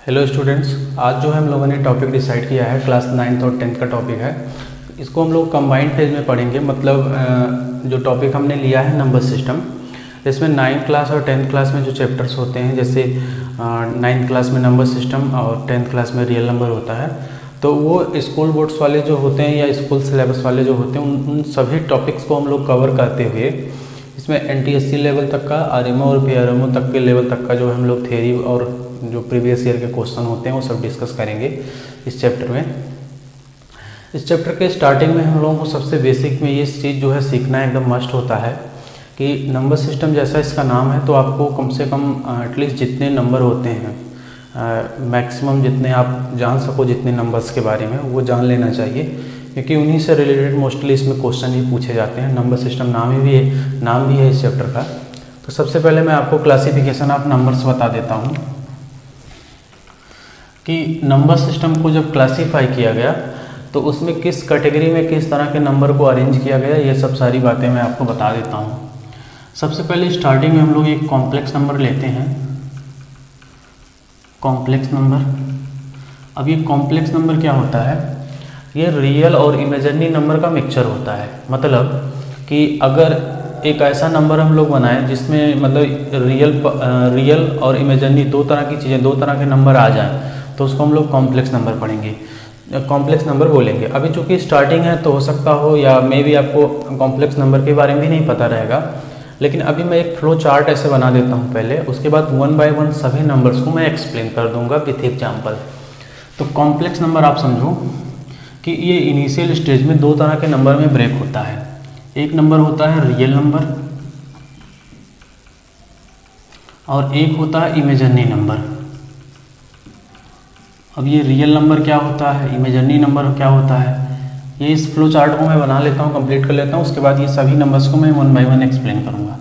Hello students, आज जो है हम लोगों ने टॉपिक डिसाइड किया है क्लास 9th और 10th का टॉपिक है। इसको हम लोग कंबाइंड फेज में पढ़ेंगे। मतलब जो टॉपिक हमने लिया है नंबर सिस्टम, इसमें 9th क्लास और 10th क्लास में जो चैप्टर्स होते हैं, जैसे 9th क्लास में नंबर सिस्टम और 10th क्लास में रियल नंबर होता है, तो वो स्कूल बोर्ड्स वाले जो होते हैं या स्कूल सिलेबस वाले जो होते हैं उन सभी टॉपिक्स को हम लोग कवर करते हुए इसमें NTSC लेवल तक का, RMO और PRMO तक के लेवल तक का जो हम लोग थ्योरी और जो प्रीवियस ईयर के क्वेश्चन होते हैं वो सब डिस्कस करेंगे इस चैप्टर में। इस चैप्टर के स्टार्टिंग में हम लोगों को सबसे बेसिक में ये चीज़ जो है सीखना एकदम मस्ट होता है कि नंबर सिस्टम जैसा इसका नाम है, तो आपको कम से कम एटलीस्ट जितने नंबर होते हैं, मैक्सिमम जितने आप जान सको जितने नंबर्स के बारे में वो जान लेना चाहिए, क्योंकि उन्हीं से रिलेटेड मोस्टली इसमें क्वेश्चन ही पूछे जाते हैं। नंबर सिस्टम नाम भी है इस चैप्टर का। तो सबसे पहले मैं आपको क्लासिफिकेशन ऑफ नंबर्स बता देता हूँ कि नंबर सिस्टम को जब क्लासीफाई किया गया तो उसमें किस कैटेगरी में किस तरह के नंबर को अरेंज किया गया, ये सब सारी बातें मैं आपको बता देता हूँ। सबसे पहले स्टार्टिंग में हम लोग एक कॉम्प्लेक्स नंबर लेते हैं, कॉम्प्लेक्स नंबर। अब ये कॉम्प्लेक्स नंबर क्या होता है? ये रियल और इमेजिनरी नंबर का मिक्सचर होता है। मतलब कि अगर एक ऐसा नंबर हम लोग बनाएं जिसमें मतलब रियल और इमेजिनरी दो तरह की चीज़ें, दो तरह के नंबर आ जाएं, तो उसको हम लोग कॉम्प्लेक्स नंबर पढ़ेंगे, कॉम्प्लेक्स नंबर बोलेंगे। अभी चूंकि स्टार्टिंग है तो हो सकता हो या मे भी आपको कॉम्प्लेक्स नंबर के बारे में भी नहीं पता रहेगा, लेकिन अभी मैं एक फ्लो चार्ट ऐसे बना देता हूँ पहले, उसके बाद 1 बाय 1 सभी नंबर्स को मैं एक्सप्लेन कर दूंगा विथ एग्जाम्पल। तो कॉम्प्लेक्स नंबर आप समझो कि ये इनिशियल स्टेज में दो तरह के नंबर में ब्रेक होता है। एक नंबर होता है रियल नंबर और एक होता है इमेजिनरी नंबर। अब ये रियल नंबर क्या होता है, इमेजिनरी नंबर क्या होता है, ये इस फ्लो चार्ट को मैं बना लेता हूँ, कंप्लीट कर लेता हूँ। उसके बाद ये सभी नंबर्स को मैं 1 बाय 1 एक्सप्लेन करूँगा।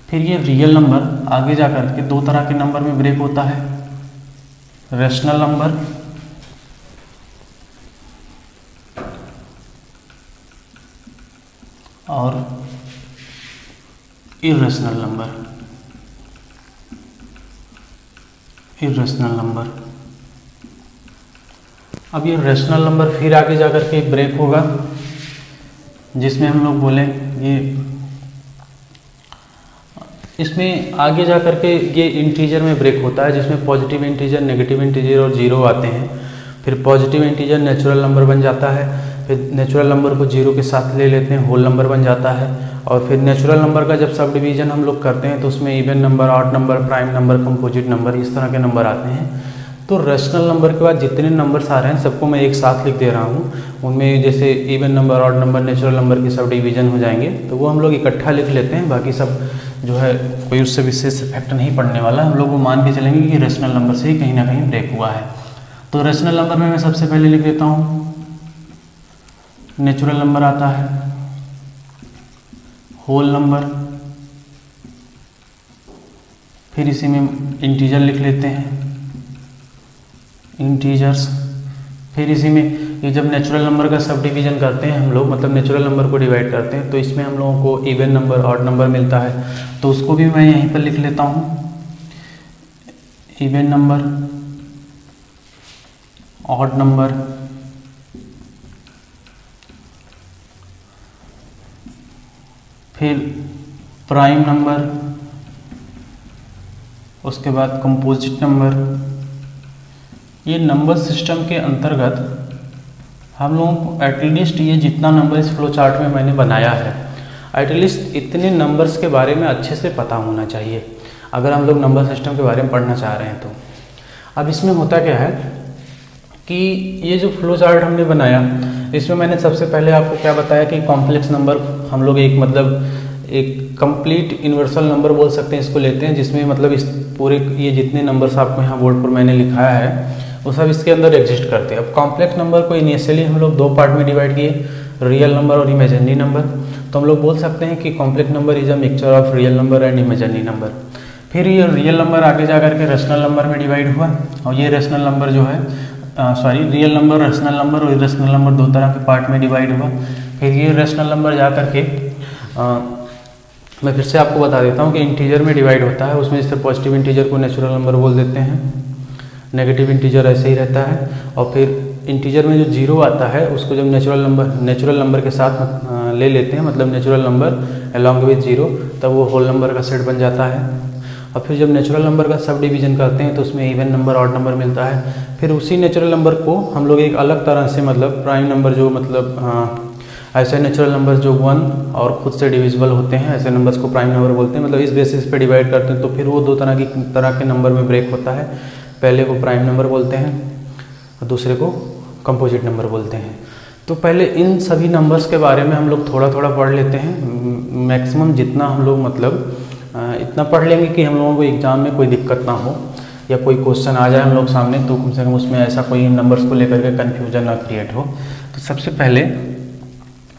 फिर ये रियल नंबर आगे जा कर के दो तरह के नंबर में ब्रेक होता है, रैशनल नंबर और इर्रेशनल नंबर। इर्रेशनल नंबर, अब ये रैशनल नंबर फिर आगे जाकर के ब्रेक होगा, जिसमें हम लोग बोले ये इसमें आगे जाकर के ये इंटीजर में ब्रेक होता है, जिसमें पॉजिटिव इंटीजर, नेगेटिव इंटीजर और जीरो आते हैं। फिर पॉजिटिव इंटीजर नेचुरल नंबर बन जाता है, फिर नेचुरल नंबर को जीरो के साथ ले लेते हैं, होल नंबर बन जाता है। और फिर नेचुरल नंबर का जब सब डिवीजन हम लोग करते हैं तो उसमें even number, odd number, prime number, composite number, इस तरह के नंबर आते हैं। तो रैशनल नंबर के बाद जितने नंबर्स आ रहे हैं सबको मैं एक साथ लिख दे रहा हूँ। उनमें जैसे even number, odd number, natural number के सब डिवीजन हो जाएंगे, तो वो हम लोग इकट्ठा लिख लेते हैं। बाकी सब जो है कोई उससे विशेष इफेक्ट नहीं पड़ने वाला, हम लोग वो मान के चलेंगे कि रैशनल नंबर से ही कहीं ना कहीं ब्रेक हुआ है। तो रैशनल नंबर में मैं सबसे पहले लिख देता हूँ नेचुरल नंबर आता है, होल नंबर, फिर इसी में इंटीजर लिख लेते हैं, इंटीजर्स। फिर इसी में ये जब नेचुरल नंबर का सब डिवीजन करते हैं हम लोग, मतलब नेचुरल नंबर को डिवाइड करते हैं, तो इसमें हम लोगों को इवन नंबर, ऑड नंबर मिलता है, तो उसको भी मैं यहीं पर लिख लेता हूँ, इवन नंबर, ऑड नंबर, फिर प्राइम नंबर, उसके बाद कंपोजिट नंबर। ये नंबर सिस्टम के अंतर्गत हम लोगों को एटलीस्ट ये जितना नंबर इस फ्लो चार्ट में मैंने बनाया है, एटलीस्ट इतने नंबर्स के बारे में अच्छे से पता होना चाहिए अगर हम लोग नंबर सिस्टम के बारे में पढ़ना चाह रहे हैं तो। अब इसमें होता क्या है कि ये जो फ्लो चार्ट हमने बनाया, इसमें मैंने सबसे पहले आपको क्या बताया कि कॉम्प्लेक्स नंबर हम लोग एक कंप्लीट यूनिवर्सल नंबर बोल सकते हैं इसको लेते हैं, जिसमें मतलब इस पूरे ये जितने नंबर्स आपको यहाँ बोर्ड पर मैंने लिखाया है वो सब इसके अंदर एग्जिस्ट करते हैं। अब कॉम्प्लेक्स नंबर को इनिशियली हम लोग दो पार्ट में डिवाइड किए, रियल नंबर और इमेजिनरी नंबर। तो हम लोग बोल सकते हैं कि complex number is a mixture of real number and imaginary number. फिर ये रियल नंबर आगे जा करके रैशनल नंबर में डिवाइड हुआ, और ये रैशनल नंबर जो है रियल नंबर, रैशनल नंबर और इर्रेशनल नंबर दो तरह के पार्ट में डिवाइड हुआ। फिर ये रैशनल नंबर जा करके मैं फिर से आपको बता देता हूँ कि इंटीजर में डिवाइड होता है, उसमें जैसे पॉजिटिव इंटीजर को नेचुरल नंबर बोल देते हैं, नेगेटिव इंटीजर ऐसे ही रहता है। और फिर इंटीजर में जो जीरो आता है उसको जब नेचुरल नंबर के साथ ले लेते हैं, मतलब natural number along with zero, तब वो होल नंबर का सेट बन जाता है। और फिर जब नेचुरल नंबर का सब डिवीजन करते हैं तो उसमें इवन नंबर ऑड नंबर मिलता है। फिर उसी नेचुरल नंबर को हम लोग एक अलग तरह से, मतलब प्राइम नंबर जो, मतलब ऐसे नेचुरल नंबर जो 1 और खुद से डिविजिबल होते हैं, ऐसे नंबर्स को प्राइम नंबर बोलते हैं। मतलब इस बेसिस पे डिवाइड करते हैं तो फिर वो दो तरह के नंबर में ब्रेक होता है। पहले को प्राइम नंबर बोलते हैं और दूसरे को कंपोजिट नंबर बोलते हैं। तो पहले इन सभी नंबर्स के बारे में हम लोग थोड़ा थोड़ा पढ़ लेते हैं। मैक्सिमम जितना हम लोग मतलब इतना पढ़ लेंगे कि हम लोगों को एग्ज़ाम में कोई दिक्कत ना हो, या कोई क्वेश्चन आ जाए हम लोग सामने तो कम से कम उसमें ऐसा कोई नंबर्स को लेकर के कन्फ्यूजन ना क्रिएट हो। तो सबसे पहले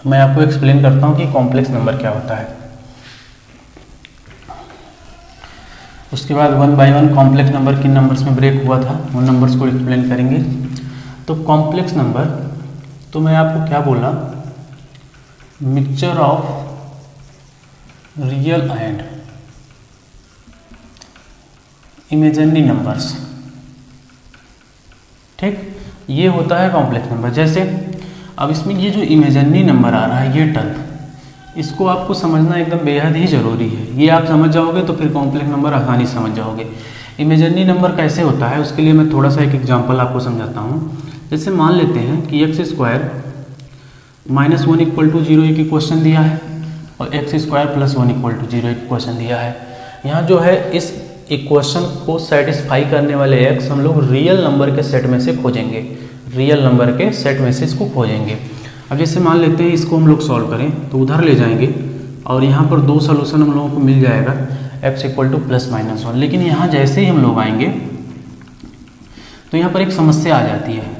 मैं आपको एक्सप्लेन करता हूँ कि कॉम्प्लेक्स नंबर क्या होता है। उसके बाद 1 बाय 1 कॉम्प्लेक्स नंबर किन नंबर्स में ब्रेक हुआ था उन नंबर्स को एक्सप्लेन करेंगे। तो कॉम्प्लेक्स नंबर, तो मैं आपको क्या बोला, mixture of real and imaginary numbers, ठीक, ये होता है कॉम्प्लेक्स नंबर। जैसे अब इसमें ये जो इमेजिनरी नंबर आ रहा है, ये टर्म, इसको आपको समझना एकदम बेहद ही ज़रूरी है। ये आप समझ जाओगे तो फिर कॉम्प्लेक्स नंबर आसानी से समझ जाओगे। इमेजिनरी नंबर कैसे होता है उसके लिए मैं थोड़ा सा एक एग्जांपल आपको समझाता हूँ। जैसे मान लेते हैं कि x² -1 = 0 एक इक्वेशन दिया है और x² + 1 = 0 एक इक्वेशन दिया है। यहाँ जो है इस इक्वेशन को सेटिस्फाई करने वाले x हम लोग रियल नंबर के सेट में से खोजेंगे, रियल नंबर के सेट में से इसको खोजेंगे। अब जैसे मान लेते हैं इसको हम लोग सॉल्व करें तो उधर ले जाएंगे और यहाँ पर दो सोल्यूशन हम लोगों को मिल जाएगा, x = +-1। लेकिन यहाँ जैसे ही हम लोग आएंगे तो यहाँ पर एक समस्या आ जाती है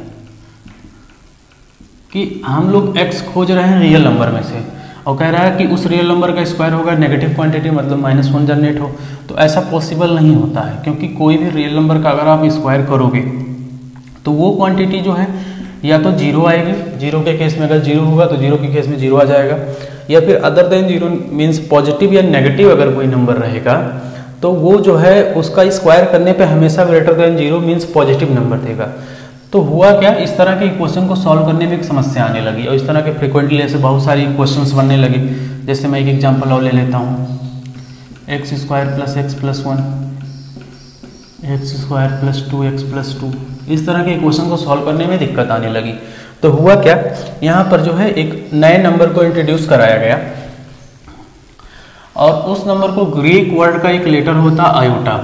कि हम लोग x खोज रहे हैं रियल नंबर में से और कह रहा है कि उस रियल नंबर का स्क्वायर होगा नेगेटिव क्वांटिटी, मतलब -1 जनरेट हो। तो ऐसा पॉसिबल नहीं होता है, क्योंकि कोई भी रियल नंबर का अगर आप स्क्वायर करोगे तो वो क्वांटिटी जो है या तो 0 आएगी, 0 के केस में अगर 0 होगा तो 0 के केस में 0 आ जाएगा, या फिर अदर देन 0 मीन्स पॉजिटिव या नेगेटिव अगर कोई नंबर रहेगा तो वो जो है उसका स्क्वायर करने पे हमेशा greater than 0 means positive number देगा। तो हुआ क्या, इस तरह के इक्वेशन को सॉल्व करने में एक समस्या आने लगी और इस तरह के फ्रिक्वेंटली ऐसे बहुत सारी इक्वेशंस बनने लगी। जैसे मैं एक एग्जांपल और ले लेता हूँ, x² + x + 1, x² + 2x + 2, इस तरह के इक्वेशन को सॉल्व करने में दिक्कत आने लगी। तो हुआ क्या, यहाँ पर जो है एक नए नंबर को इंट्रोड्यूस कराया गया और उस नंबर को ग्रीक वर्ड का एक लेटर होता आयोटा,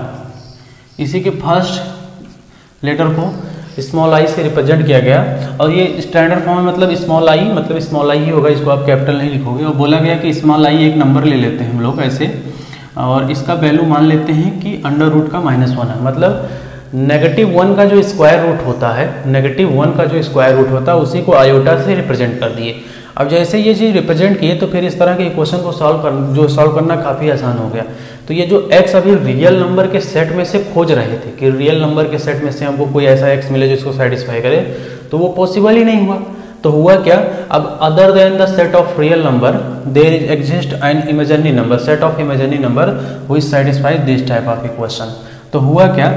इसी के फर्स्ट लेटर को स्मॉल आई से रिप्रेजेंट किया गया और ये स्टैंडर्ड फॉर्म में मतलब स्मॉल आई ही होगा, इसको आप कैपिटल नहीं लिखोगे। और बोला गया कि स्मॉल आई एक नंबर ले लेते हैं हम लोग ऐसे और इसका वैल्यू मान लेते हैं कि √1 का -1 है, मतलब -1 का जो स्क्वायर रूट होता है, -1 का जो स्क्वायर रूट होता है उसी को आयोटा से रिप्रेजेंट कर दिए। अब जैसे ये चीज़ रिप्रेजेंट किए तो फिर इस तरह के इक्वेशन को सॉल्व करना काफ़ी आसान हो गया। तो ये जो x अभी रियल नंबर के सेट में से खोज रहे थे कि रियल नंबर के सेट में से हमको कोई ऐसा x मिले जो इसको सेटिस्फाई करे, तो वो पॉसिबल ही नहीं हुआ। तो हुआ क्या, अब other than the set of real number there exist an imaginary number, set of imaginary number which satisfy this type of equation. तो हुआ क्या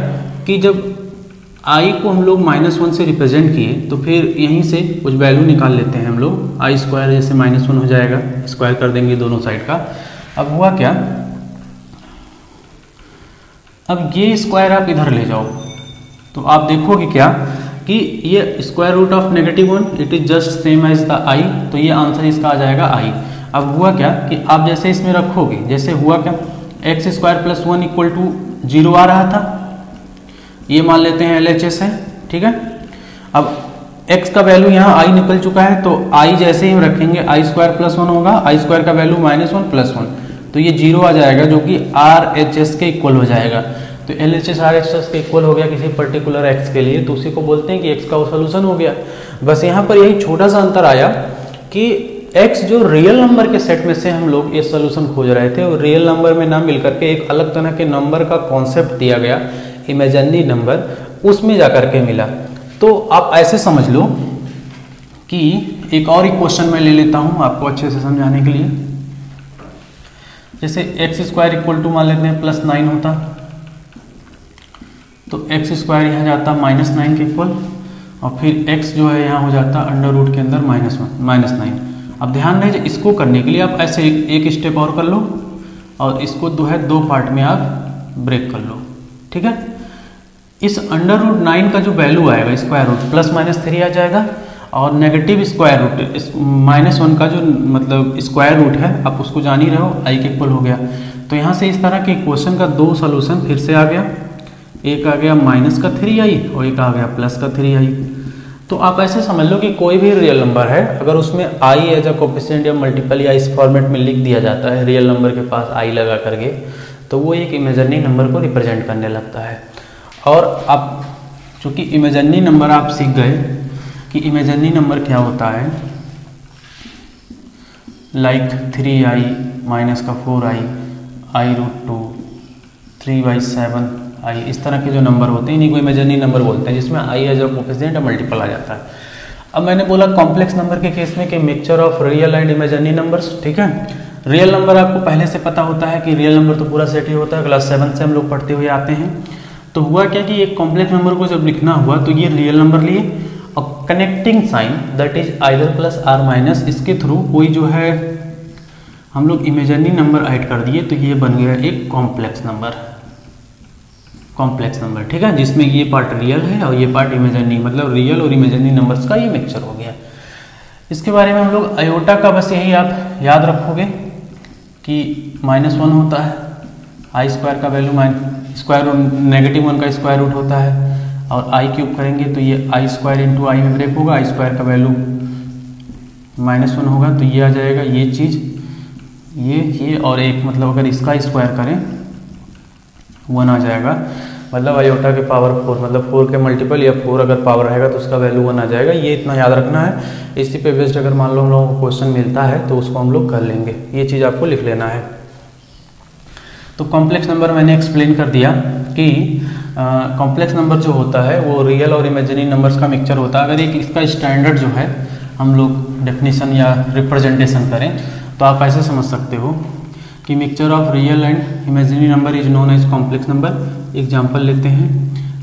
कि जब i को हम लोग -1 से रिप्रेजेंट किए तो फिर यहीं से कुछ वैल्यू निकाल लेते हैं हम लोग, i² जैसे -1 हो जाएगा, स्क्वायर कर देंगे दोनों साइड का। अब हुआ क्या, अब ये स्क्वायर आप इधर ले जाओ तो आप देखोगे क्या कि ये √(-1) it is just same as the i, तो ये आंसर इसका आ जाएगा i। अब हुआ क्या कि आप जैसे इसमें रखोगे, जैसे हुआ क्या x² + 1 = 0 आ रहा था, ये मान लेते हैं LHS है, ठीक है। अब x का वैल्यू यहाँ i निकल चुका है तो i जैसे ही हम रखेंगे i² + 1 होगा, i² का वैल्यू -1 + 1 तो ये 0 आ जाएगा जो कि RHS के इक्वल हो जाएगा। तो LHS RHS के इक्वल हो गया किसी पर्टिकुलर x के लिए, तो उसी को बोलते हैं कि x का सोल्यूशन हो गया। बस यहाँ पर यही छोटा सा अंतर आया कि x जो रियल नंबर के सेट में से हम लोग ये सोल्यूशन खोज रहे थे और रियल नंबर में ना मिल करके एक अलग तरह के नंबर का कॉन्सेप्ट दिया गया इमेजिनरी नंबर, उसमें जाकर के मिला। तो आप ऐसे समझ लो कि एक और इक्वेशन मैं ले लेता हूँ आपको अच्छे से समझाने के लिए। जैसे x² = मान लेते हैं +9 होता, तो एक्स स्क्वायर यहाँ जाता -9 के इक्वल, और फिर एक्स जो है यहाँ हो जाता अंडर रूट के अंदर -9। अब ध्यान रहे इसको करने के लिए आप ऐसे एक स्टेप और कर लो, और इसको जो है 2 पार्ट में आप ब्रेक कर लो, ठीक है। इस अंडर रूट 9 का जो वैल्यू आएगा स्क्वायर रूट +-3 आ जाएगा, और नेगेटिव स्क्वायर रूट -1 का जो मतलब स्क्वायर रूट है आप उसको जान ही रहे हो, आई के इक्वल हो गया। तो यहाँ से इस तरह के इक्वेशन का 2 सॉल्यूशन फिर से आ गया, एक आ गया -3i और एक आ गया +3i। तो आप ऐसे समझ लो कि कोई भी रियल नंबर है, अगर उसमें i एज अ कोफिशिएंट या मल्टीपल या इस फॉर्मेट में लिख दिया जाता है रियल नंबर के पास i लगा करके, तो वो एक इमेजिनरी नंबर को रिप्रेजेंट करने लगता है। और आप चूँकि इमेजिनरी नंबर आप सीख गए कि इमेजिनरी नंबर क्या होता है, like 3i -4i, i√2, 3/7i, इस तरह के जो नंबर होते हैं इन्हीं को इमेजिनरी नंबर बोलते हैं, जिसमें i एज अ कोफिशिएंट या मल्टीपल आ जाता है। अब मैंने बोला कॉम्प्लेक्स नंबर के केस में कि mixture of real and imaginary numbers, ठीक है। रियल नंबर आपको पहले से पता होता है कि रियल नंबर तो पूरा सेट ही होता है, क्लास 7 से हम लोग पढ़ते हुए आते हैं। तो हुआ क्या कि एक कॉम्प्लेक्स नंबर को जब लिखना हुआ तो ये रियल नंबर लिए, और connecting sign that is either plus or minus, इसके थ्रू कोई जो है हम लोग इमेजिनरी नंबर ऐड कर दिए, तो ये बन गया एक कॉम्प्लेक्स नंबर, ठीक है, जिसमें ये पार्ट रियल है और ये पार्ट इमेजिनरी, मतलब रियल और इमेजिनरी नंबर्स का ये मिक्सचर हो गया। इसके बारे में हम लोग आयोटा का बस यही आप याद रखोगे कि -1 होता है, आई स्क्वायर का वैल्यू स्क्वायर रूट -1 का स्क्वायर रूट होता है, और आई क्यूब करेंगे तो ये आई स्क्वायर इंटू आई में ब्रेक होगा, आई स्क्वायर का वैल्यू -1 होगा, तो ये आ जाएगा ये चीज़, ये और एक मतलब अगर इसका स्क्वायर करें 1 आ जाएगा, मतलब आयोटा के पावर 4, मतलब 4 के मल्टीपल या 4 अगर पावर रहेगा तो उसका वैल्यू 1 आ जाएगा। ये इतना याद रखना है। इसी पे बेस्ड अगर मान लो हम लोगों को क्वेश्चन मिलता है तो उसको हम लोग कर लेंगे, ये चीज़ आपको लिख लेना है। तो कॉम्प्लेक्स नंबर मैंने एक्सप्लेन कर दिया कि कॉम्प्लेक्स नंबर जो होता है वो रियल और इमेजिनरी नंबर्स का मिक्सचर होता है। अगर एक इसका स्टैंडर्ड जो है हम लोग डेफिनेशन या रिप्रेजेंटेशन करें तो आप ऐसे समझ सकते हो कि mixture of real and imaginary number is known as complex number. Example लेते हैं,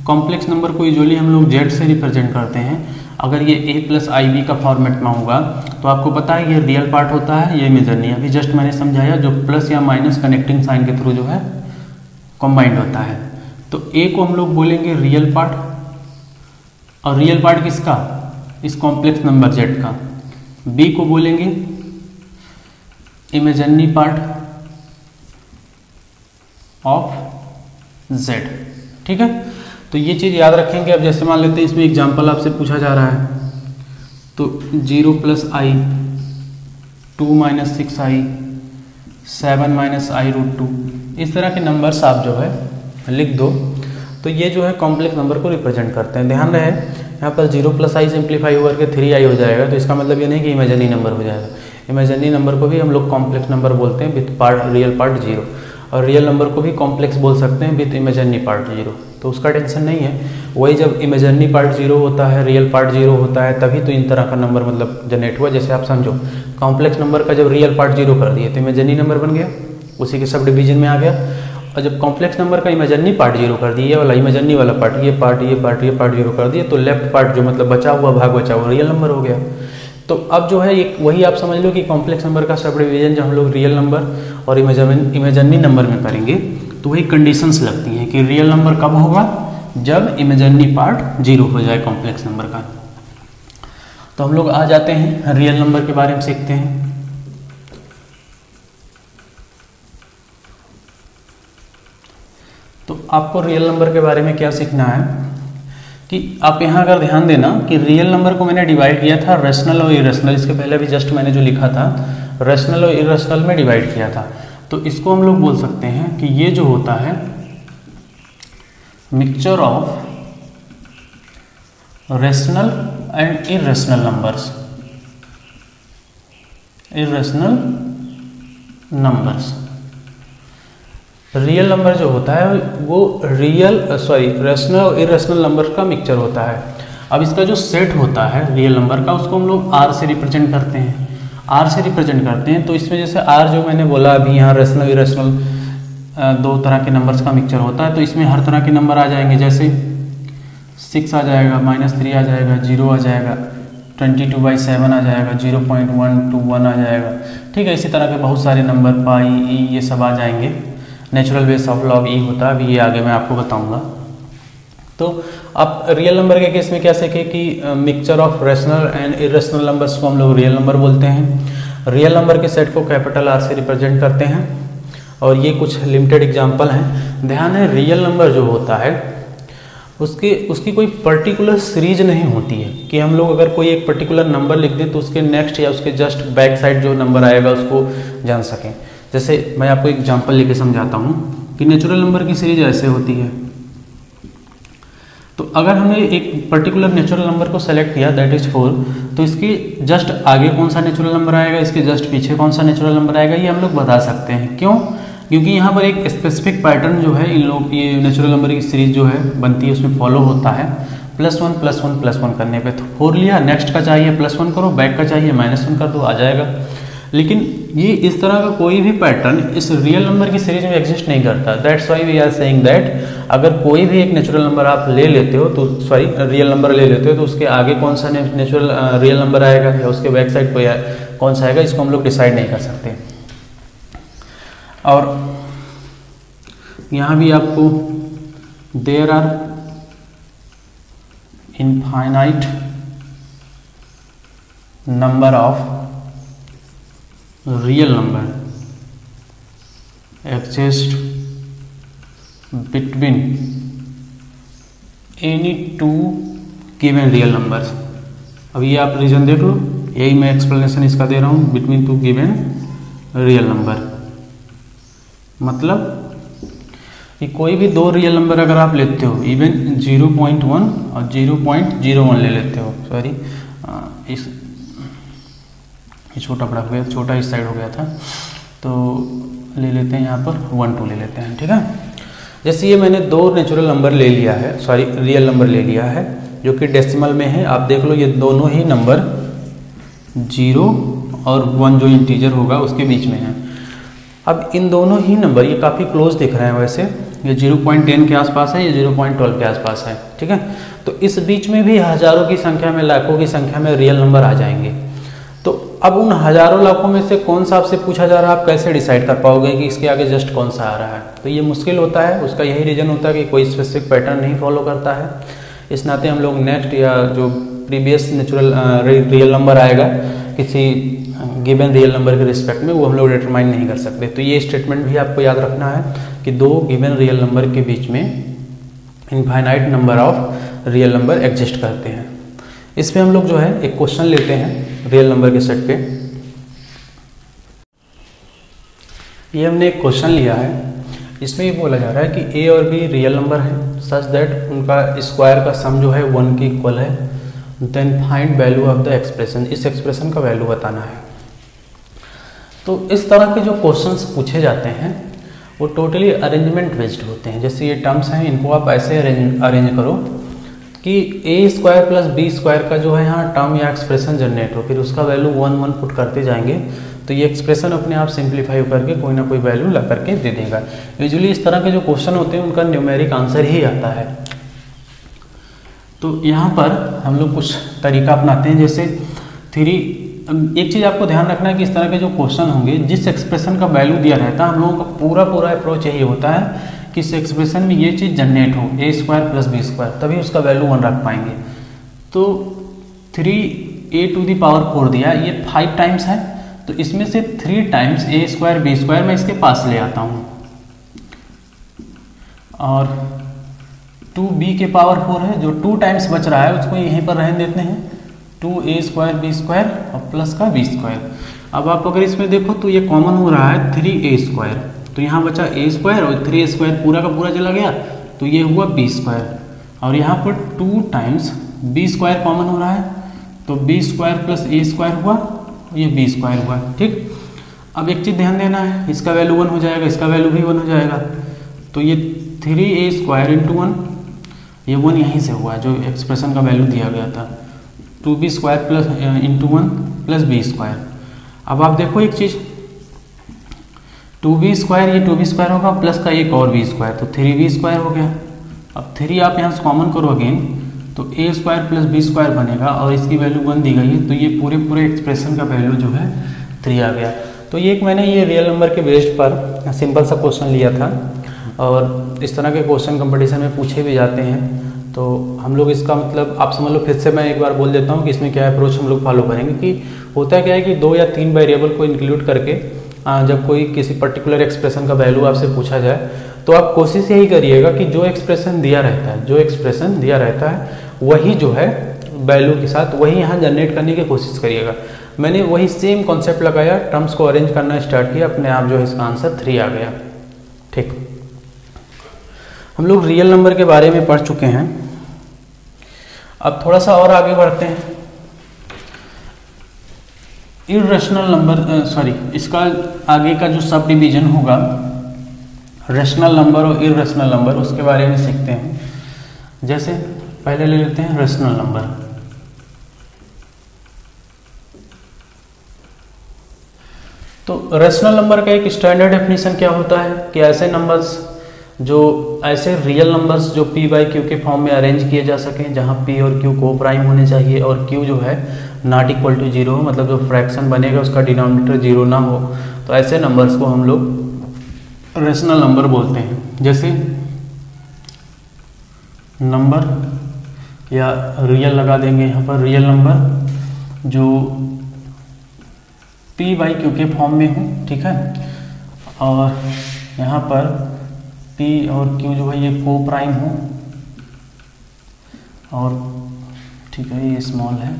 कॉम्प्लेक्स नंबर को यूजुअली हम लोग जेड से रिप्रेजेंट करते हैं। अगर ये a+ib का फॉर्मेट में होगा तो आपको पता है ये रियल पार्ट होता है, ये इमेजिनरी। अभी जस्ट मैंने समझाया जो प्लस या माइनस कनेक्टिंग साइन के थ्रू जो है कॉम्बाइंड होता है। तो ए को हम लोग बोलेंगे रियल पार्ट, और रियल पार्ट किसका, इस कॉम्प्लेक्स नंबर जेड का। बी को बोलेंगे इमेजिनरी पार्ट ऑफ जेड, ठीक है। तो ये चीज़ याद रखेंगे। अब जैसे मान लेते हैं इसमें एग्जांपल आपसे पूछा जा रहा है तो 0 + i, 2 - 6i, 7 - i√2, इस तरह के नंबर्स आप जो है लिख दो। तो ये जो है कॉम्प्लेक्स नंबर को रिप्रेजेंट करते हैं। ध्यान रहे यहाँ पर 0 + i सिंप्लीफाई होकर के 3i हो जाएगा, तो इसका मतलब ये नहीं कि इमेजिनरी नंबर हो जाएगा। इमेजिनरी नंबर को भी हम लोग कॉम्प्लेक्स नंबर बोलते हैं विथ पार्ट रियल पार्ट 0, और रियल नंबर को भी कॉम्प्लेक्स बोल सकते हैं विथ इमेजिनरी पार्ट 0। तो उसका टेंशन नहीं है। वही जब इमेजिनरी पार्ट 0 होता है, रियल पार्ट 0 होता है, तभी तो इन तरह का नंबर मतलब जनरेट हुआ। जैसे आप समझो कॉम्प्लेक्स नंबर का जब रियल पार्ट 0 कर दिए तो इमेजिनरी नंबर बन गया, उसी के सब डिवीजन में आ गया। और जब कॉम्प्लेक्स नंबर का इमेजिनरी पार्ट 0 कर दिए, वाला इमेजिनरी वाला पार्ट ये पार्ट 0 कर दिए, तो लेफ्ट पार्ट जो मतलब बचा हुआ भाग बचा वो रियल नंबर हो गया। तो अब जो है एक वही आप समझ लो कि कॉम्प्लेक्स नंबर का सब डिवीजन जब हम लोग रियल नंबर और इमेजिनरी नंबर में करेंगे तो वही कंडीशंस लगती हैं कि रियल नंबर कब होगा, जब इमेजिनरी पार्ट 0 हो जाए कॉम्प्लेक्स नंबर का। तो हम लोग आ जाते हैं रियल नंबर के बारे में सीखते हैं। तो आपको रियल नंबर के बारे में क्या सीखना है कि आप यहाँ अगर ध्यान देना कि रियल नंबर को मैंने डिवाइड किया था रेशनल और इरेशनल। इसके पहले भी जस्ट मैंने जो लिखा था रेशनल और इरेशनल में डिवाइड किया था। तो इसको हम लोग बोल सकते हैं कि ये जो होता है mixture of rational and irrational numbers. Irrational numbers, real number जो होता है वो रेशनल और इरेशनल नंबर का मिक्सचर होता है। अब इसका जो सेट होता है रियल नंबर का उसको हम लोग आर से रिप्रेजेंट करते हैं। आर से रिप्रेजेंट करते हैं तो इसमें जैसे आर जो मैंने बोला अभी यहाँ रेशनल इरेशनल दो तरह के नंबर्स का मिक्सचर होता है, तो इसमें हर तरह के नंबर आ जाएंगे, जैसे 6 आ जाएगा, -3 आ जाएगा, 0 आ जाएगा, 22/7 आ जाएगा, 0.121 आ जाएगा। ठीक है, इसी तरह के बहुत सारे नंबर पाई, ई, ये सब आ जाएंगे। नेचुरल बेस ऑफ लॉग ई होता है, अभी ये आगे मैं आपको बताऊंगा। तो आप रियल नंबर के केस में क्या सीखे कि mixture of rational and irrational numbers को हम लोग रियल नंबर बोलते हैं। रियल नंबर के सेट को कैपिटल आर से रिप्रेजेंट करते हैं, और ये कुछ लिमिटेड एग्जांपल हैं। ध्यान है, रियल नंबर जो होता है उसकी कोई पर्टिकुलर सीरीज नहीं होती है कि हम लोग अगर कोई एक पर्टिकुलर नंबर लिख दें तो उसके नेक्स्ट या उसके जस्ट बैक साइड जो नंबर आएगा उसको जान सकें। जैसे मैं आपको एग्जांपल लेके समझाता हूँ कि नेचुरल नंबर की सीरीज ऐसे होती है। तो अगर हमने एक पर्टिकुलर नेचुरल नंबर को सेलेक्ट किया, दैट इज 4, तो इसके जस्ट आगे कौन सा नेचुरल नंबर आएगा, इसके जस्ट पीछे कौन सा नेचुरल नंबर आएगा, ये हम लोग बता सकते हैं। क्यों? क्योंकि यहाँ पर एक स्पेसिफिक पैटर्न जो है इन लोग ये नेचुरल नंबर की सीरीज जो है बनती है उसमें फॉलो होता है। +1 +1 +1 करने पे तो 4 लिया, नेक्स्ट का चाहिए +1 करो, बैक का चाहिए -1 कर दो, आ जाएगा। लेकिन ये इस तरह का कोई भी पैटर्न इस रियल नंबर की सीरीज में एग्जिस्ट नहीं करता। That's why we are saying that अगर कोई भी एक नेचुरल नंबर आप ले लेते हो तो रियल नंबर ले लेते हो तो उसके आगे कौन सा नेचुरल रियल नंबर आएगा या उसके बैक साइड पर कौन सा आएगा, इसको हम लोग डिसाइड नहीं कर सकते। और यहाँ भी आपको there are infinite number of real number exist between any two given real numbers। अब ये आप रीजन देख लो, यही मैं एक्सप्लेनेशन इसका दे रहा हूँ, बिटवीन 2 गिवन रियल नंबर। मतलब कि कोई भी 2 रियल नंबर अगर आप लेते हो, इवन 0.1 और 0.01 ले लेते हो, सॉरी इस छोटा बड़ा हो गया, छोटा इस साइड हो गया था, तो ले लेते हैं यहाँ पर 1 2 ले लेते हैं। ठीक है, जैसे ये मैंने 2 नेचुरल नंबर ले लिया है, सॉरी रियल नंबर ले लिया है जो कि डेसिमल में है। आप देख लो ये दोनों ही नंबर 0 और 1 जो इंटीजर होगा उसके बीच में है। अब इन दोनों ही नंबर ये काफ़ी क्लोज दिख रहे हैं, वैसे ये 0.10 के आसपास है, ये 0.12 के आसपास है। ठीक है, तो इस बीच में भी हज़ारों की संख्या में, लाखों की संख्या में रियल नंबर आ जाएंगे। तो अब उन हज़ारों लाखों में से कौन सा आपसे पूछा जा रहा है, आप कैसे डिसाइड कर पाओगे कि इसके आगे जस्ट कौन सा आ रहा है? तो ये मुश्किल होता है, उसका यही रीज़न होता है कि कोई स्पेसिफिक पैटर्न नहीं फॉलो करता है। इस नाते हम लोग नेक्स्ट या जो प्रीवियस नेचुरल रियल नंबर आएगा किसी गिवन रियल नंबर के रिस्पेक्ट में, वो हम लोग डिटरमाइन नहीं कर सकते। तो ये स्टेटमेंट भी आपको याद रखना है कि 2 गिवन रियल नंबर के बीच में infinite number of real number exist करते हैं। इस पे हम लोग जो है एक क्वेश्चन लेते हैं रियल नंबर के सेट पे। ये हमने एक क्वेश्चन लिया है, इसमें ये बोला जा रहा है कि ए और बी रियल नंबर है सच दैट उनका स्क्वायर का सम जो है 1 के इक्वल है। Then find value of the expression, इस एक्सप्रेशन का वैल्यू बताना है। तो इस तरह के जो क्वेश्चंस पूछे जाते हैं वो टोटली अरेंजमेंट बेस्ड होते हैं। जैसे ये टर्म्स हैं, इनको आप ऐसे अरेंज करो कि a² + b² का जो है यहाँ टर्म या एक्सप्रेशन जनरेट हो, फिर उसका वैल्यू 1 1 पुट करते जाएंगे तो ये एक्सप्रेशन अपने आप सिंप्लीफाई करके कोई ना कोई वैल्यू ला करके दे देगा। यूजुअली इस तरह के जो क्वेश्चन होते हैं उनका न्यूमेरिक आंसर ही आता है। तो यहाँ पर हम लोग कुछ तरीका अपनाते हैं, जैसे एक चीज़ आपको ध्यान रखना है कि इस तरह के जो क्वेश्चन होंगे, जिस एक्सप्रेशन का वैल्यू दिया रहता है, हम लोगों का पूरा अप्रोच यही होता है कि इस एक्सप्रेशन में ये चीज़ जनरेट हो a² + b², तभी उसका वैल्यू 1 रख पाएंगे। तो 3a⁴ दिया, ये 5 टाइम्स है, तो इसमें से 3 टाइम्स a² b² मैं इसके पास ले आता हूँ, और 2b⁴ है, जो 2 टाइम्स बच रहा है उसको यहीं पर रहने देते हैं, 2a² b² और प्लस का b²। अब आप अगर इसमें देखो तो ये कॉमन हो रहा है 3a², तो यहाँ बचा a² और 3a² पूरा का पूरा चला गया, तो ये हुआ b², और यहाँ पर 2 टाइम्स b² कॉमन हो रहा है, तो b² + a² हुआ, ये b² हुआ। ठीक, अब एक चीज़ ध्यान देना है, इसका वैल्यू 1 हो जाएगा, इसका वैल्यू भी 1 हो जाएगा, तो ये 3a² × 1, ये 1 यहीं से हुआ जो एक्सप्रेशन का वैल्यू दिया गया था, 2b² + 1 + b²। अब आप देखो एक चीज़, 2b², ये 2b² होगा प्लस का एक और b², तो 3b² हो गया। अब 3 आप यहाँ से कॉमन करो अगेन, तो a² + b² बनेगा और इसकी वैल्यू 1 दी गई है, तो ये पूरे एक्सप्रेशन का वैल्यू जो है 3 आ गया। तो ये एक मैंने ये रियल नंबर के बेस्ड पर सिंपल सा क्वेश्चन लिया था, और इस तरह के क्वेश्चन कंपटीशन में पूछे भी जाते हैं। तो हम लोग इसका मतलब आप समझ लो, फिर से मैं एक बार बोल देता हूँ कि इसमें क्या अप्रोच हम लोग फॉलो करेंगे। कि होता क्या है कि 2 या 3 वेरिएबल को इंक्लूड करके जब कोई किसी पर्टिकुलर एक्सप्रेशन का वैल्यू आपसे पूछा जाए, तो आप कोशिश यही करिएगा कि जो एक्सप्रेशन दिया रहता है वही जो है वैल्यू के साथ वही यहाँ जनरेट करने की कोशिश करिएगा। मैंने वही सेम कॉन्सेप्ट लगाया, टर्म्स को अरेंज करना स्टार्ट किया, अपने आप जो है इसका आंसर 3 आ गया। ठीक, हम लोग रियल नंबर के बारे में पढ़ चुके हैं। अब थोड़ा सा और आगे बढ़ते हैं। इर्रेशनल नंबर, इसका आगे का जो सब डिवीजन होगा रेशनल नंबर और इर्रेशनल नंबर, उसके बारे में सीखते हैं। जैसे पहले ले लेते हैं रेशनल नंबर। तो रेशनल नंबर का एक स्टैंडर्ड डेफिनेशन क्या होता है कि ऐसे नंबर्स ऐसे रियल नंबर्स जो p/q के फॉर्म में अरेंज किए जा सकें, जहां p और q को प्राइम होने चाहिए और q जो है नॉट इक्वल टू 0 हो, मतलब जो फ्रैक्शन बनेगा उसका डिनोमिनेटर 0 ना हो, तो ऐसे नंबर्स को हम लोग रेशनल नंबर बोलते हैं। जैसे नंबर या रियल लगा देंगे यहाँ पर, रियल नंबर जो p/q के फॉर्म में हो, ठीक है, और यहाँ पर p और q जो है ये को प्राइम हो, और ठीक है ये स्मॉल है,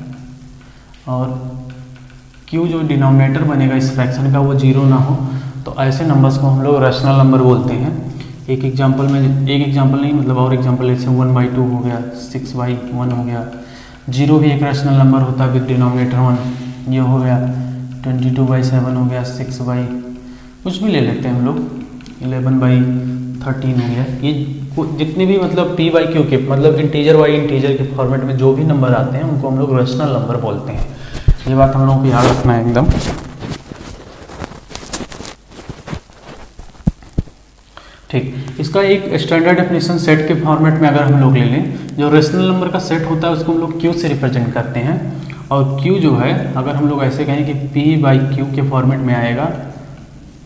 और q जो डिनोमिनेटर बनेगा इस फ्रैक्शन का वो 0 ना हो, तो ऐसे नंबर्स को हम लोग रेशनल नंबर बोलते हैं। एक एग्जांपल नहीं, मतलब और एग्जांपल जैसे 1/2 हो गया, 6/1 हो गया, 0 भी एक रेशनल नंबर होता है विद डिनोमिनेटर 1, ये हो गया 22/7 हो गया, 6/ कुछ भी ले लेते हैं हम लोग, 11/13 हो गया। ये जितने भी मतलब p/q के मतलब इंटीजर बाई इंटीजर के फॉर्मेट में जो भी नंबर आते हैं उनको हम लोग रेशनल नंबर बोलते हैं। ये बात हम लोगों को याद रखना है एकदम। ठीक, इसका एक स्टैंडर्ड डेफिनेशन सेट के फॉर्मेट में अगर हम लोग ले लें, जो रेशनल नंबर का सेट होता है उसको हम लोग q से रिप्रेजेंट करते हैं, और q जो है अगर हम लोग ऐसे कहें कि p/q के फॉर्मेट में आएगा,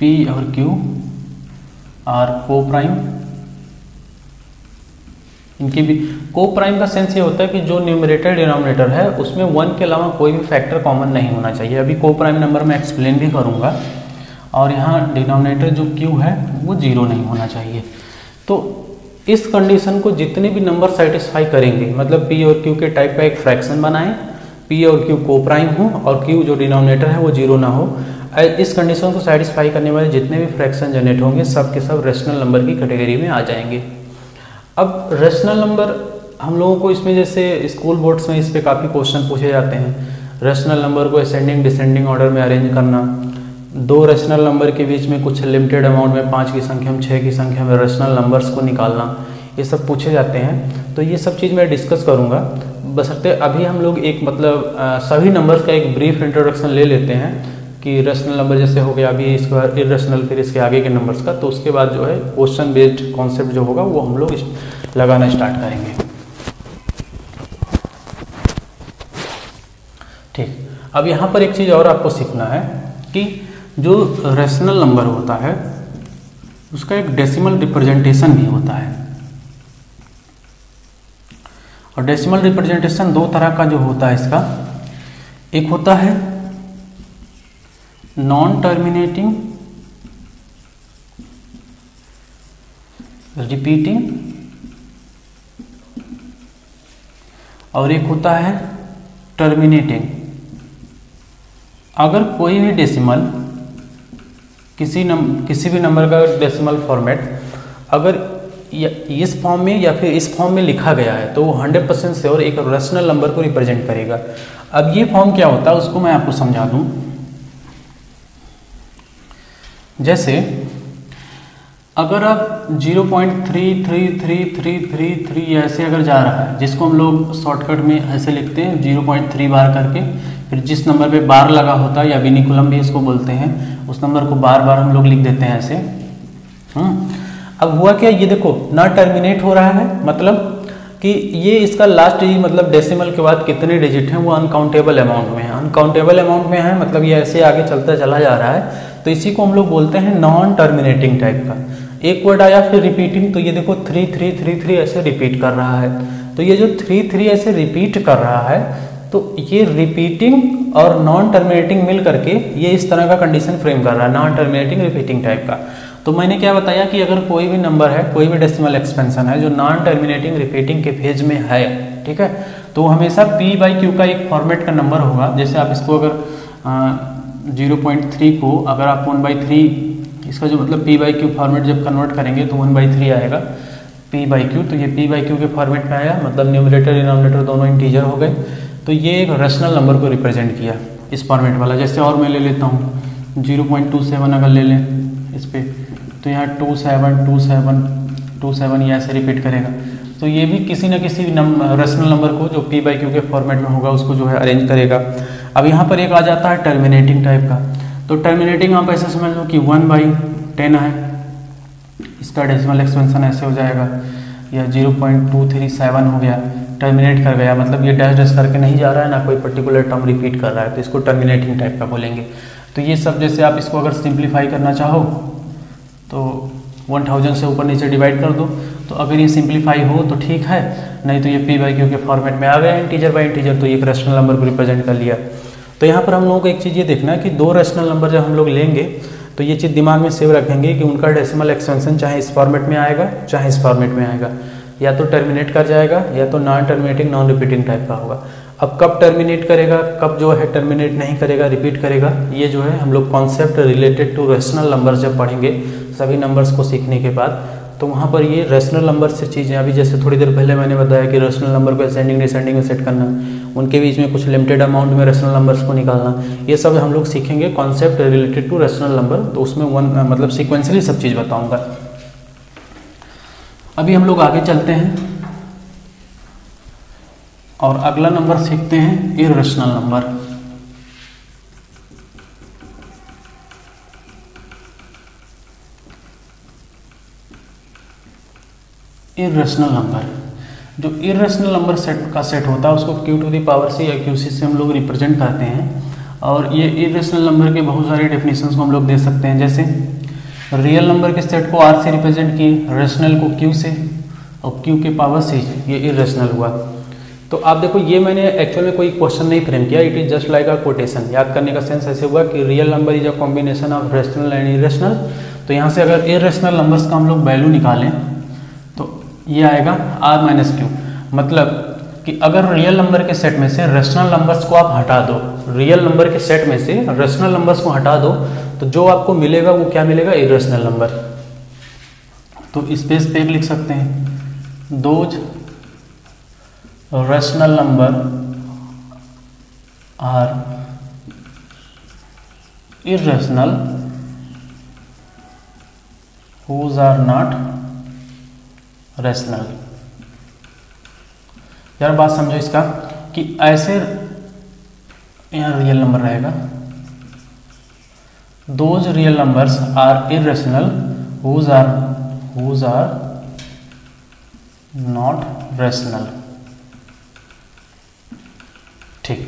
p और q आर को प्राइम, इनकी भी को प्राइम का सेंस ये होता है कि जो न्यूमरेटर डिनोमिनेटर है उसमें 1 के अलावा कोई भी फैक्टर कॉमन नहीं होना चाहिए। अभी को प्राइम नंबर मैं एक्सप्लेन भी करूँगा। और यहाँ डिनोमिनेटर जो q है वो 0 नहीं होना चाहिए। तो इस कंडीशन को जितने भी नंबर सेटिस्फाई करेंगे, मतलब p और q के टाइप का एक फ्रैक्शन बनाएं, p और q को प्राइम हो और q जो डिनोमिनेटर है वो 0 ना हो, इस कंडीशन को सेटिस्फाई करने वाले जितने भी फ्रैक्शन जनरेट होंगे सब के सब रेशनल नंबर की कैटेगरी में आ जाएंगे। अब रेशनल नंबर हम लोगों को इसमें जैसे स्कूल बोर्ड्स में इस पे काफ़ी क्वेश्चन पूछे जाते हैं। रेशनल नंबर को असेंडिंग डिसेंडिंग ऑर्डर में अरेंज करना, 2 रेशनल नंबर के बीच में कुछ लिमिटेड अमाउंट में 5 की संख्या में 6 की संख्या में रेशनल नंबर्स को निकालना, ये सब पूछे जाते हैं। तो ये सब चीज़ मैं डिस्कस करूँगा, बशर्ते अभी हम लोग एक मतलब सभी नंबर्स का एक ब्रीफ इंट्रोडक्शन ले लेते हैं कि रेशनल नंबर जैसे हो गया, अभी इसके बाद इर्रेशनल, फिर इसके आगे के नंबर्स का, तो उसके बाद जो है क्वेश्चन बेस्ड कॉन्सेप्ट जो होगा वो हम लोग लगाना स्टार्ट करेंगे। ठीक, अब यहाँ पर एक चीज़ और आपको सीखना है कि जो रेशनल नंबर होता है उसका एक डेसिमल रिप्रेजेंटेशन भी होता है, और डेसिमल रिप्रेजेंटेशन 2 तरह का जो होता है इसका, एक होता है नॉन टर्मिनेटिंग रिपीटिंग और एक होता है टर्मिनेटिंग। अगर कोई भी डेसिमल किसी भी नंबर का डेसिमल फॉर्मेट अगर इस फॉर्म में या फिर इस फॉर्म में लिखा गया है तो वो 100% श्योर एक रेशनल नंबर को रिप्रेजेंट करेगा। अब ये फॉर्म क्या होता है उसको मैं आपको समझा दूं। जैसे अगर आप 0.33333 ऐसे अगर जा रहा है, जिसको हम लोग शॉर्टकट में ऐसे लिखते हैं 0.3 बार करके, फिर जिस नंबर पे बार लगा होता है या विनिकुलम भी इसको बोलते हैं, उस नंबर को बार बार हम लोग लिख देते हैं ऐसे। अब हुआ क्या, ये देखो ना टर्मिनेट हो रहा है, मतलब कि ये इसका लास्ट डिजिट मतलब डेसिमल के बाद कितने डिजिट हैं वो अनकाउंटेबल अमाउंट में है, अनकाउंटेबल अमाउंट में है, मतलब ये ऐसे आगे चलता चला जा रहा है। तो इसी को हम लोग बोलते हैं नॉन टर्मिनेटिंग टाइप का। एक वर्ड आया फिर रिपीटिंग, तो ये देखो 3 3 3 3 ऐसे रिपीट कर रहा है। तो ये जो 3 3 ऐसे रिपीट कर रहा है, तो ये रिपीटिंग और नॉन टर्मिनेटिंग मिल करके ये इस तरह का कंडीशन फ्रेम कर रहा है, नॉन टर्मिनेटिंग रिपीटिंग टाइप का। तो मैंने क्या बताया कि अगर कोई भी नंबर है, कोई भी डेसिमल एक्सपेंशन है जो नॉन टर्मिनेटिंग रिपीटिंग के फेज में है, ठीक है, तो हमेशा p/q का एक फॉर्मेट का नंबर होगा। जैसे आप इसको अगर 0.3 को अगर आप 1/3 इसका जो मतलब p/q फॉर्मेट जब कन्वर्ट करेंगे तो 1/3 आएगा p/q। तो ये p/q के फॉर्मेट में आया, मतलब न्यूमरेटर डिनोमिनेटर दोनों इंटीजर हो गए। तो ये एक रेशनल नंबर को रिप्रेजेंट किया इस फॉर्मेट वाला। जैसे और मैं ले लेता हूँ 0.27 अगर ले लें इस पर, तो यहाँ 27 27 27 ये ऐसे रिपीट करेगा। तो ये भी किसी न किसी रेशनल नंबर को जो p/q के फॉर्मेट में होगा उसको जो है अरेंज करेगा। अब यहाँ पर एक आ जाता है टर्मिनेटिंग टाइप का। तो टर्मिनेटिंग आप ऐसे समझ लो कि 1/10 है, इसका डेसिमल एक्सपेंशन ऐसे हो जाएगा, या 0.237 हो गया, टर्मिनेट कर गया, मतलब ये डैश डैश करके नहीं जा रहा है, ना कोई पर्टिकुलर टर्म रिपीट कर रहा है, तो इसको टर्मिनेटिंग टाइप का बोलेंगे। तो ये सब जैसे आप इसको अगर सिंप्लीफाई करना चाहो तो 1000 से ऊपर नीचे डिवाइड कर दो, तो अगर ये सिंप्लीफाई हो तो ठीक है, नहीं तो ये p/q के फॉर्मेट में आ गया इंटीजर बाय इंटीजर, तो ये एक रेशनल नंबर को रिप्रेजेंट कर लिया। तो यहाँ पर हम लोगों को एक चीज़ ये देखना है कि दो रेशनल नंबर जब हम लोग लेंगे तो ये चीज़ दिमाग में सेव रखेंगे कि उनका डेसिमल एक्सपेंशन चाहे इस फॉर्मेट में आएगा चाहे इस फॉर्मेट में आएगा, या तो टर्मिनेट कर जाएगा या तो non terminating non repeating type का होगा। अब कब टर्मिनेट करेगा, कब जो है टर्मिनेट नहीं करेगा, रिपीट करेगा, ये जो है हम लोग concept related to rational number जब पढ़ेंगे सभी नंबर्स को सीखने के बाद, तो वहाँ पर ये रेशनल नंबर से चीज़ें, अभी जैसे थोड़ी देर पहले मैंने बताया कि रेशनल नंबर को असेंडिंग डिसेंडिंग में सेट करना, उनके बीच में कुछ लिमिटेड अमाउंट में रेशनल नंबर्स को निकालना, ये सब हम लोग सीखेंगे concept related to rational number. तो उसमें मतलब सीक्वेंसली सब चीज़ बताऊँगा। अभी हम लोग आगे चलते हैं और अगला नंबर सीखते हैं इर्रेशनल नंबर। इर्रेशनल नंबर, जो इर्रेशनल नंबर सेट होता है उसको q⁻c या qc से हम लोग रिप्रेजेंट करते हैं। और ये इर्रेशनल नंबर के बहुत सारे डेफिनेशंस को हम लोग दे सकते हैं। जैसे रियल नंबर के सेट को r से रिप्रेजेंट किए, रेशनल को q से, और q⁻c ये इर्रेशनल हुआ। तो आप देखो ये मैंने एक्चुअल में कोई क्वेश्चन नहीं फ्रेम किया, it is just like a quotation. याद करने का सेंस ऐसे हुआ कि real number is a combination of rational and irrational. तो यहाँ से अगर इरेशनल नंबर्स का हम लोग वैल्यू निकालें तो ये आएगा r-q, मतलब कि अगर रियल नंबर के सेट में से रेशनल नंबर्स को आप हटा दो, रियल नंबर के सेट में से रेशनल नंबर्स को हटा दो, तो जो आपको मिलेगा वो क्या मिलेगा, इरेशनल नंबर। तो स्पेस पे लिख सकते हैं, those rational number are irrational whose are not rational। यार बात समझो इसका कि ऐसे यहाँ रियल नंबर रहेगा, those real numbers are irrational whose are not rational। ठीक,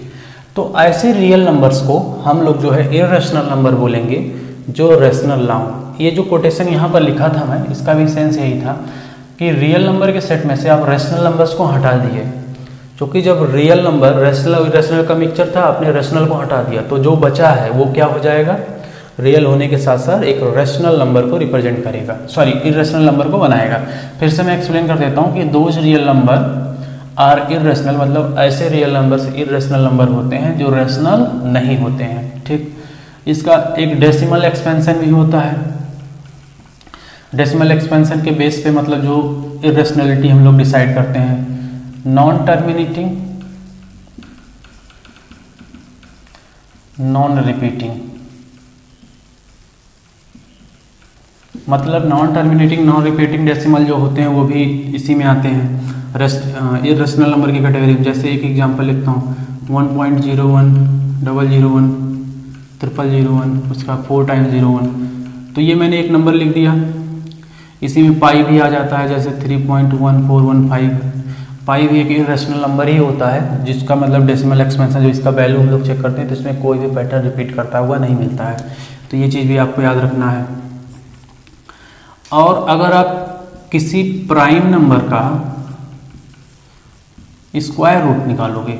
तो ऐसे रियल नंबर्स को हम लोग जो है इरेशनल नंबर बोलेंगे जो रेशनल ना हो। ये जो कोटेशन यहाँ पर लिखा था मैं, इसका भी सेंस यही था कि रियल नंबर के सेट में से आप रेशनल नंबर्स को हटा दिए, क्योंकि जब रियल नंबर रेशनल और इरेशनल का मिक्सचर था, आपने रेशनल को हटा दिया, तो जो बचा है वो क्या हो जाएगा, रियल होने के साथ साथ एक रेशनल नंबर को रिप्रेजेंट करेगा, सॉरी इरेशनल नंबर को बनाएगा। फिर से मैं एक्सप्लेन कर देता हूँ कि those real number are irrational, मतलब ऐसे रियल नंबर्स इरेशनल नंबर होते हैं जो रेशनल नहीं होते हैं। ठीक, इसका एक डेसिमल एक्सपेंशन भी होता है। डेसिमल एक्सपेंशन के बेस पे मतलब जो इरेशनलिटी हम लोग डिसाइड करते हैं, नॉन टर्मिनेटिंग, नॉन रिपीटिंग, मतलब non terminating non repeating decimal जो होते हैं वो भी इसी में आते हैं, इरेशनल नंबर की कैटेगरी में। जैसे एक एग्जांपल लिखता हूँ 1.01 001 0001, उसका 4 टाइम्स 01। तो ये मैंने एक नंबर लिख दिया। इसी में पाई भी आ जाता है, जैसे 3.1415। पाई भी एक इरेशनल नंबर ही होता है, जिसका मतलब डेसिमल एक्सपेंशन जो इसका वैल्यू हम लोग चेक करते हैं तो इसमें कोई भी पैटर्न रिपीट करता हुआ नहीं मिलता है। तो ये चीज़ भी आपको याद रखना है। और अगर आप किसी प्राइम नंबर का स्क्वायर रूट निकालोगे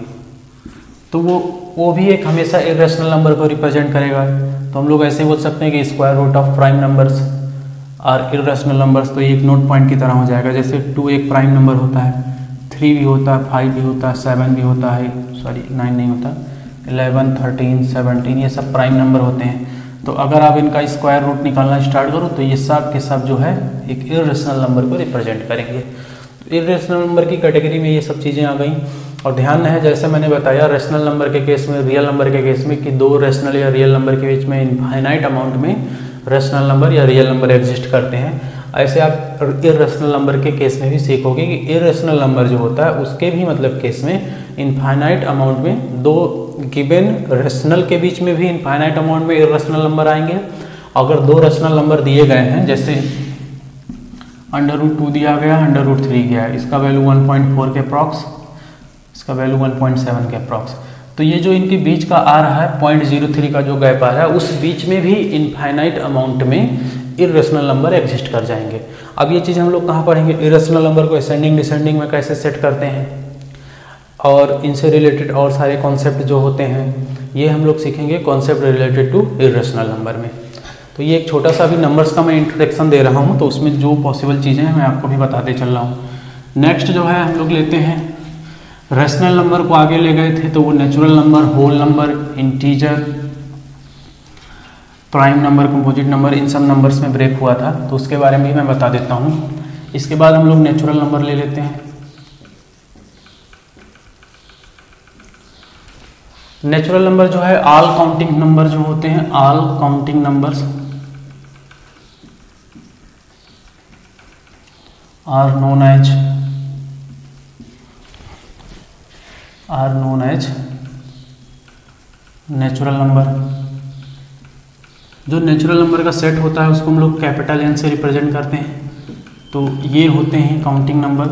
तो वो भी एक हमेशा इरेशनल नंबर को रिप्रेजेंट करेगा। तो हम लोग ऐसे बोल सकते हैं कि square root of prime numbers और इरेशनल नंबर्स। तो ये एक नोट पॉइंट की तरह हो जाएगा। जैसे 2 एक प्राइम नंबर होता है, 3 भी होता है, 5 भी होता है, 7 भी होता है, 9 नहीं होता, 11, 13, 17, ये सब प्राइम नंबर होते हैं। तो अगर आप इनका स्क्वायर रूट निकालना स्टार्ट करो तो ये सब के सब जो है एक इरेशनल नंबर को रिप्रेजेंट करेंगे। तो इरेशनल नंबर की कैटेगरी में ये सब चीज़ें आ गई। और ध्यान है, जैसे मैंने बताया रेशनल नंबर के केस में, रियल नंबर के केस में, कि दो रेशनल या रियल नंबर के बीच में इनफाइनाइट अमाउंट में रेशनल नंबर या रियल नंबर एग्जिस्ट करते हैं। ऐसे आप इरेशनल नंबर के केस में भी सीखोगे कि इरेशनल नंबर जो होता है उसके भी मतलब केस में इनफाइनाइट अमाउंट में दो गिवन रेशनल के बीच में भी इनफाइनाइट अमाउंट में इरेशनल नंबर आएंगे। अगर दो रेशनल नंबर दिए गए हैं, जैसे √2 दिया गया, √3 गया, इसका वैल्यू 1.4 के अप्रॉक्स, इसका वैल्यू 1.7 के अप्रॉक्स, तो ये जो इनके बीच का आ रहा है 0.03 का जो गैप आ रहा है, उस बीच में भी इनफाइनाइट अमाउंट में इरेशनल नंबर एग्जिस्ट कर जाएंगे। अब ये चीज़ हम लोग कहाँ पढ़ेंगे? इरेशनल नंबर को असेंडिंग डिसेंडिंग में कैसे सेट करते हैं और इनसे रिलेटेड और सारे कॉन्सेप्ट जो होते हैं ये हम लोग सीखेंगे concept related to irrational number में। तो ये एक छोटा सा भी नंबर्स का मैं इंट्रोडक्शन दे रहा हूँ, तो उसमें जो पॉसिबल चीज़ें हैं मैं आपको भी बताते चल रहा हूँ। नेक्स्ट जो है हम लोग लेते हैं रेशनल नंबर को आगे ले गए थे तो वो natural number, whole number, integer, prime number, composite number, इन सब नंबर्स में ब्रेक हुआ था, तो उसके बारे में भी मैं बता देता हूँ। इसके बाद हम लोग नेचुरल नंबर ले लेते हैं। नेचुरल नंबर जो है ऑल काउंटिंग नंबर जो होते हैं, all counting numbers are known as natural number. जो नेचुरल नंबर का सेट होता है उसको हम लोग कैपिटल N से रिप्रेजेंट करते हैं। तो ये होते हैं काउंटिंग नंबर।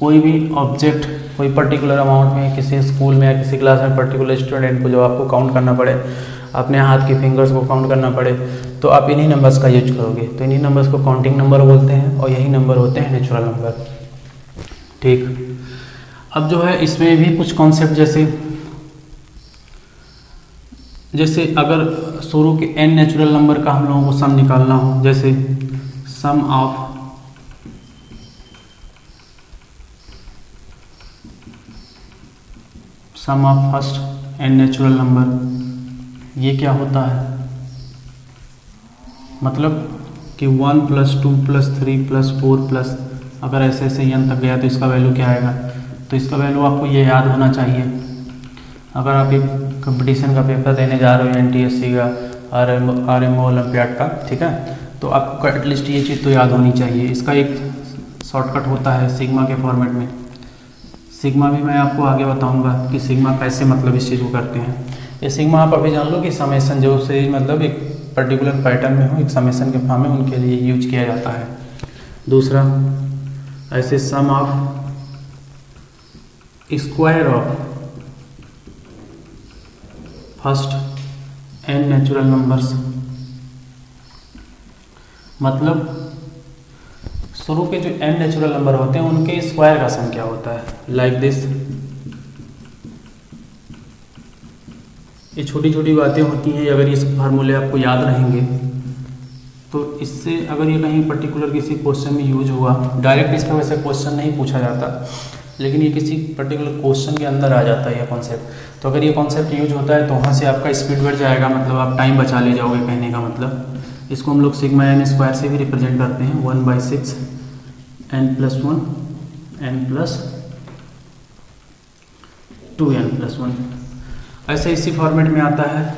कोई भी ऑब्जेक्ट कोई पर्टिकुलर अमाउंट में किसी स्कूल में या किसी क्लास में पर्टिकुलर स्टूडेंट को जब आपको काउंट करना पड़े, अपने हाथ की फिंगर्स को काउंट करना पड़े, तो आप इन्हीं नंबर्स का यूज करोगे। तो इन्हीं नंबर्स को काउंटिंग नंबर बोलते हैं और यही नंबर होते हैं नेचुरल नंबर। ठीक, अब जो है इसमें भी कुछ कॉन्सेप्ट जैसे अगर शुरू के n नेचुरल नंबर का हम लोगों को सम निकालना हो, जैसे sum of first n natural number, ये क्या होता है? मतलब कि 1 + 2 + 3 + 4 अगर ऐसे ऐसे n तक गया तो इसका वैल्यू क्या आएगा? तो इसका वैल्यू आपको ये याद होना चाहिए। अगर आप एक कंपटीशन का पेपर देने जा रहे हो NTSC का, RMO ओलंपियाड का, ठीक है, तो आपको एटलीस्ट ये चीज़ तो याद होनी चाहिए। इसका एक शॉर्टकट होता है सिग्मा के फॉर्मेट में। सिग्मा भी मैं आपको आगे बताऊंगा कि सिग्मा कैसे मतलब इस चीज़ को करते हैं। ये सिग्मा आप अभी जान लो कि समेशन जो से मतलब एक पर्टिकुलर पैटर्न में हो, एक समेशन के फॉर्म में, उनके लिए यूज किया जाता है। दूसरा, ऐसे sum of square of first n natural numbers, मतलब शुरू के जो n नेचुरल नंबर होते हैं उनके स्क्वायर का सम क्या होता है, लाइक दिस। ये छोटी छोटी बातें होती हैं, अगर ये फार्मूले आपको याद रहेंगे तो इससे अगर ये कहीं पर्टिकुलर किसी क्वेश्चन में यूज हुआ, डायरेक्ट इसमें वैसे क्वेश्चन नहीं पूछा जाता, लेकिन ये किसी पर्टिकुलर क्वेश्चन के अंदर आ जाता है ये कॉन्सेप्ट। तो अगर ये कॉन्सेप्ट यूज होता है तो वहाँ से आपका स्पीड बढ़ जाएगा, मतलब आप टाइम बचा ले जाओगे, कहने का मतलब। इसको हम लोग सिग्मा n स्क्वायर से भी रिप्रेजेंट करते हैं, 1/6 n + 1 n + 2n + 1। ऐसे इसी फॉर्मेट में आता है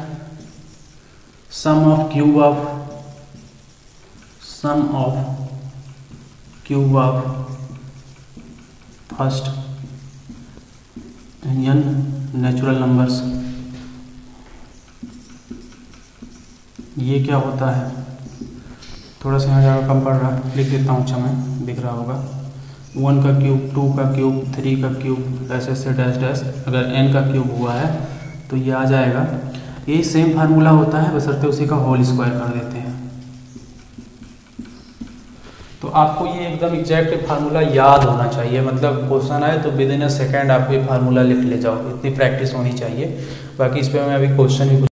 sum of cube of first n natural numbers ये क्या होता है, थोड़ा सा यहाँ जगह कम पड़ रहा है, लिख देता हूँ, अच्छा मैं दिख रहा होगा। 1 का क्यूब, 2 का क्यूब, 3 का क्यूब, ऐसे ऐसे डैश डैश, अगर n का क्यूब हुआ है तो ये आ जाएगा। यही सेम फार्मूला होता है, बशर्ते उसी का होल स्क्वायर कर देते हैं। तो आपको ये एकदम एग्जैक्ट फार्मूला याद होना चाहिए, मतलब क्वेश्चन आए तो विद इन अ सेकेंड आप ये फार्मूला लिख ले जाओ, इतनी प्रैक्टिस होनी चाहिए। बाकी इस पर मैं अभी क्वेश्चन ही